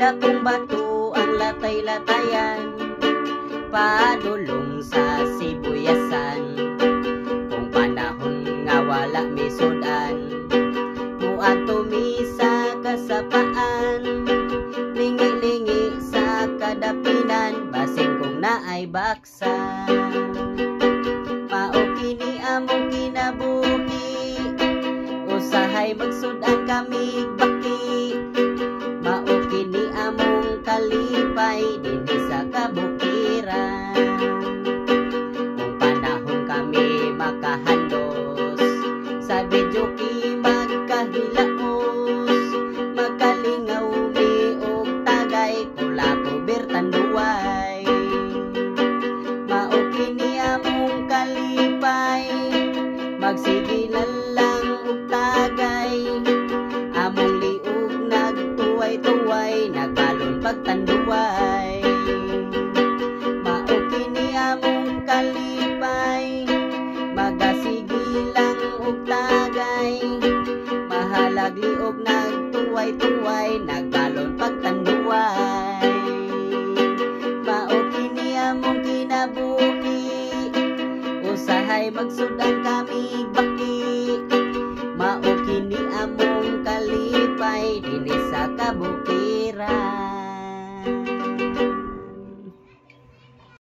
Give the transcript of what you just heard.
dakong bato ang latay-latayan, padulong sa sibuyasan. Kung panahon nga wala misudan, muadto mi sa kasapaan, lingi-lingi sa kadapinan, basin kung naay baksa. Mao kini among kinabuhi, usahay magsudan kami baki. Mao kini among kalipay dinhi sa kabukiran. Kung panahon kami makahandos, sa videoki magkahilaos, magkalingaw mi og tagay, kulapo bertanduay. Mao kini among kalipay, magsigilan lang og tagay, among liog nagtuway-tuway, nagbalon pagtanduay. Mao kini among kalipay, magasigilang og tagay, mahalag liog nagtuway-tuway, nagbalon pagtanduay. Mao kini among kinabuhi, usahay magsudan kami baki.